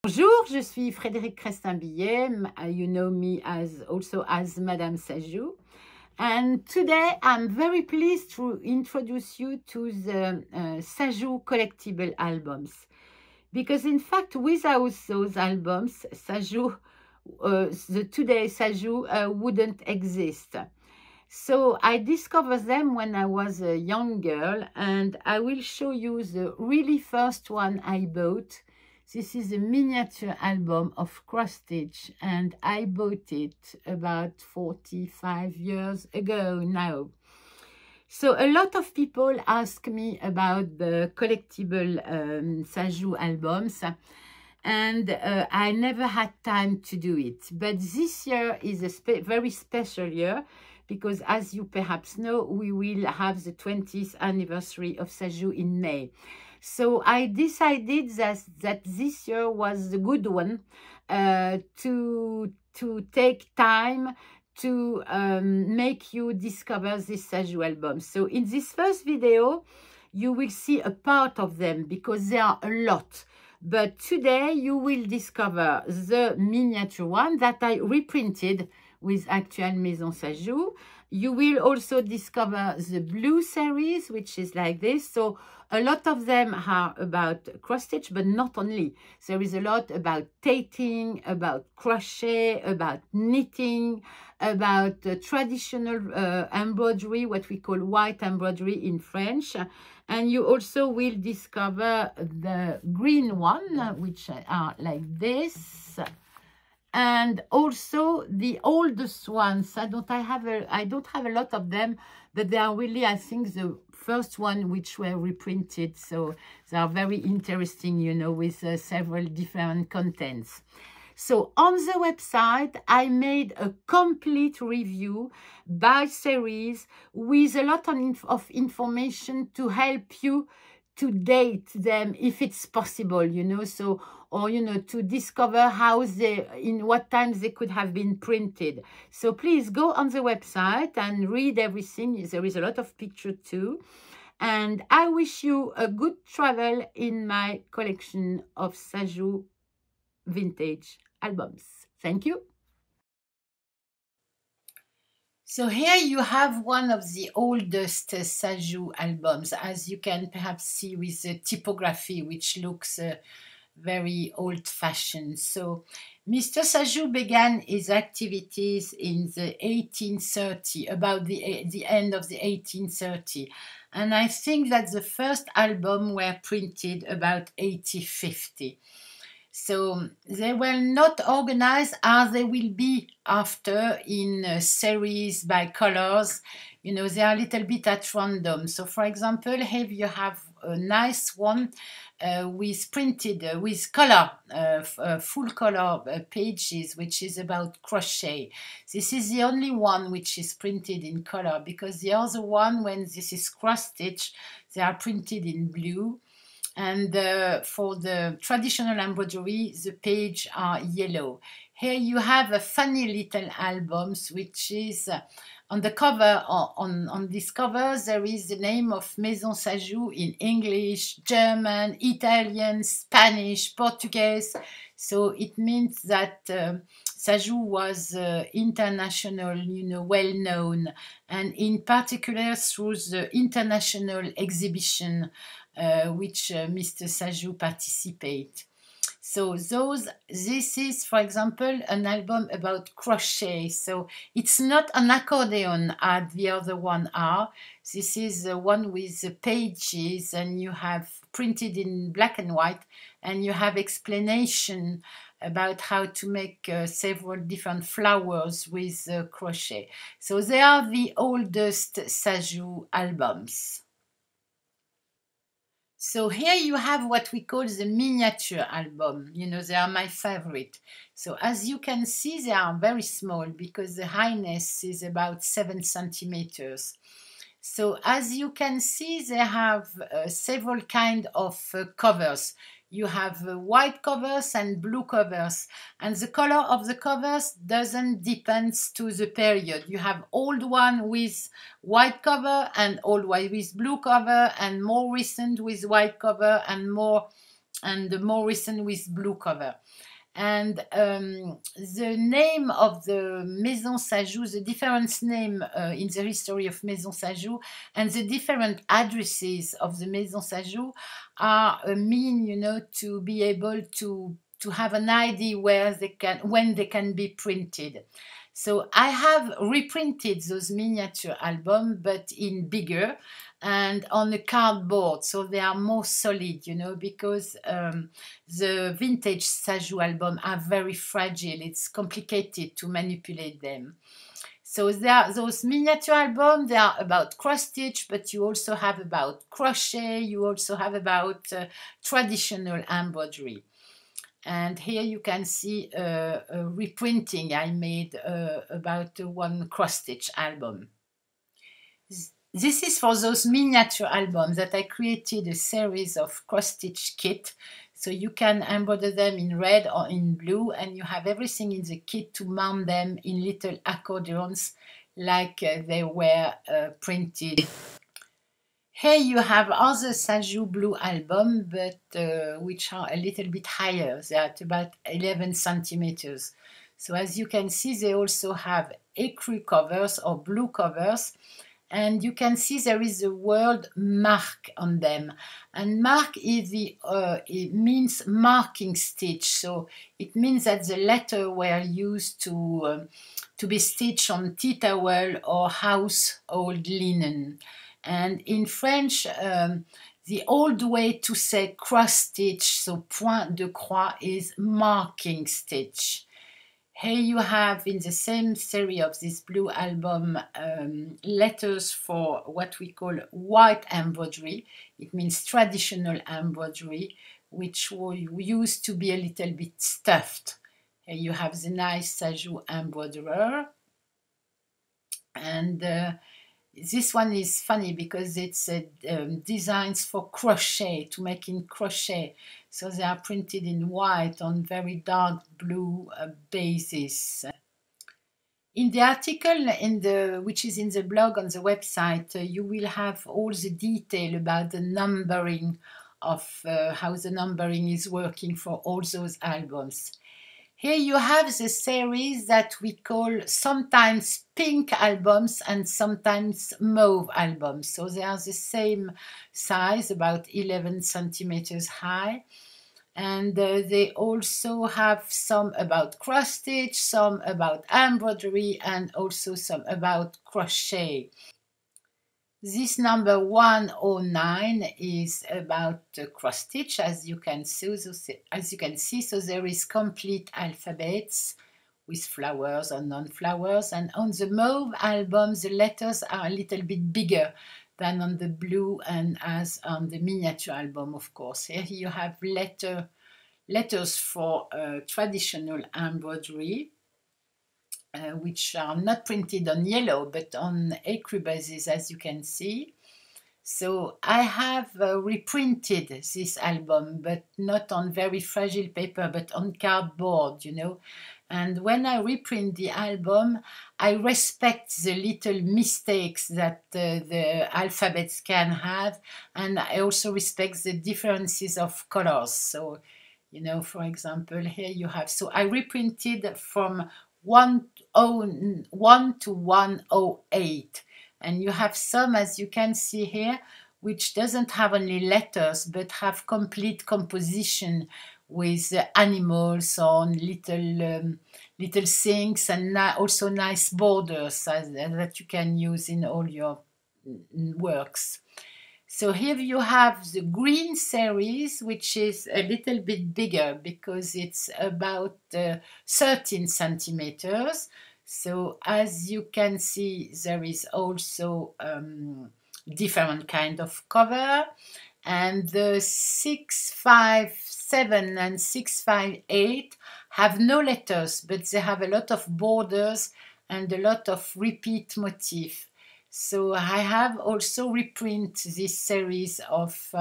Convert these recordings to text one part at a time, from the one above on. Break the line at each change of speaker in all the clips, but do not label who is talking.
Bonjour, je suis Frédérique Crestin-Billet. You know me also as Madame Sajou. And today I'm very pleased to introduce you to the Sajou collectible albums. Because in fact, without those albums, Sajou, the today Sajou wouldn't exist. So I discovered them when I was a young girl, and I will show you the really first one I bought. This is a miniature album of cross stitch, and I bought it about 45 years ago now. So a lot of people ask me about the collectible Sajou albums, and I never had time to do it. But this year is a very special year, because as you perhaps know, we will have the 20th anniversary of Sajou in May. So I decided that this year was the good one to take time to make you discover this Sajou album. So in this first video, you will see a part of them because there are a lot. But today you will discover the miniature one that I reprinted with actual Maison Sajou. You will also discover the blue series, which is like this. So a lot of them are about cross stitch, but not only. There is a lot about tatting, about crochet, about knitting, about traditional embroidery, what we call white embroidery in French. And you also will discover the green one, which are like this. And also the oldest ones. I don't have a lot of them, but they are really, I think, the first one which were reprinted. So they are very interesting, you know, with several different contents. So on the website, I made a complete review by series with a lot of information to help you to date them if it's possible, you know, so, or, you know, to discover how they, in what times they could have been printed. So please go on the website and read everything. There is a lot of picture too. And I wish you a good travel in my collection of Sajou vintage albums. Thank you. So here you have one of the oldest Sajou albums, as you can perhaps see with the typography, which looks very old-fashioned. So Mr. Sajou began his activities in the 1830, about the end of the 1830. And I think that the first album were printed about 1850. So they were not organized as they will be after in series by colors. You know, they are a little bit at random. So for example, here you have a nice one with printed, with color, full color pages, which is about crochet. This is the only one which is printed in color, because the other one, when this is cross stitch, they are printed in blue. And for the traditional embroidery, the pages are yellow. Here you have a funny little albums, which is on the cover, on this cover, there is the name of Maison Sajou in English, German, Italian, Spanish, Portuguese. So it means that Sajou was international, you know, well known, and in particular through the international exhibition which Mr. Sajou participate. So this is, for example, an album about crochet. So it's not an accordion as the other one are. This is one with the pages, and you have printed in black and white, and you have explanation about how to make several different flowers with crochet. So they are the oldest Sajou albums. So here you have what we call the miniature album. You know, they are my favorite. So as you can see, they are very small because the highness is about 7 centimeters. So as you can see, they have several kind of covers. You have white covers and blue covers, and the color of the covers doesn't depend to the period. You have old one with white cover and old one with blue cover, and more recent with white cover and more and the more recent with blue cover. And the name of the Maison Sajou, the different name in the history of Maison Sajou, and the different addresses of the Maison Sajou are mean, you know, to be able to have an idea where they can, when they can be printed. So I have reprinted those miniature albums, but in bigger and on a cardboard, so they are more solid, you know, because the vintage Sajou album are very fragile. It's complicated to manipulate them. So there are those miniature albums, they are about cross stitch, but you also have about crochet, you also have about traditional embroidery. And here you can see a reprinting I made about one cross-stitch album. This is for those miniature albums that I created a series of cross-stitch kit. So you can embroider them in red or in blue, and you have everything in the kit to mount them in little accordions like they were printed. Here you have other Sajou blue album, but which are a little bit higher. They are at about 11 centimeters. So as you can see, they also have écru covers or blue covers. And you can see there is the word mark on them. And mark is it means marking stitch. So it means that the letter were used to be stitched on tea towel or household linen. And in French, the old way to say cross stitch, so point de croix, is marking stitch. Here you have in the same series of this blue album letters for what we call white embroidery. It means traditional embroidery, which used to be a little bit stuffed. Here you have the nice Sajou embroiderer. And this one is funny because it's designs for crochet, to make in crochet. So they are printed in white on very dark blue basis. In the article which is in the blog on the website, you will have all the detail about the numbering of how the numbering is working for all those albums. Here you have the series that we call sometimes pink albums and sometimes mauve albums. So they are the same size, about 11 centimeters high. And they also have some about cross stitch, some about embroidery, and also some about crochet. This number 109 is about cross stitch, as you can see. So there is complete alphabets with flowers or non-flowers, and on the mauve album the letters are a little bit bigger than on the blue and as on the miniature album, of course. Here you have letters for traditional embroidery. Which are not printed on yellow but on écru basis, as you can see. So I have reprinted this album, but not on very fragile paper, but on cardboard, you know. And when I reprint the album, I respect the little mistakes that the alphabets can have, and I also respect the differences of colors. So, you know, for example, here you have, so I reprinted from 101 to 108, and you have some, as you can see here, which doesn't have only letters but have complete composition with animals on little things, and also nice borders that you can use in all your works. So here you have the green series, which is a little bit bigger because it's about 13 centimeters. So as you can see, there is also different kind of cover. And the 657 and 658 have no letters, but they have a lot of borders and a lot of repeat motif. So I have also reprint this series of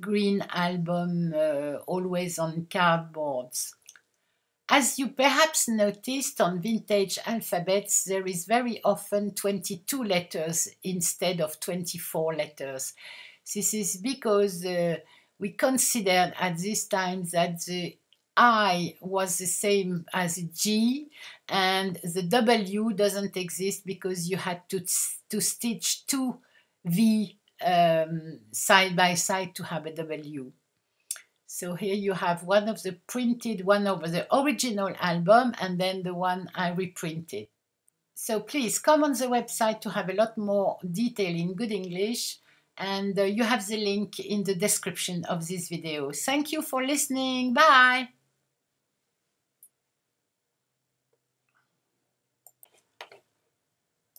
green album, always on cardboards. As you perhaps noticed on vintage alphabets, there is very often 22 letters instead of 24 letters. This is because we considered at this time that the I was the same as a G, and the W doesn't exist because you had to stitch two V side by side to have a W. So here you have one of the printed, one of the original album, and then the one I reprinted. So please come on the website to have a lot more detail in good English, and you have the link in the description of this video. Thank you for listening. Bye.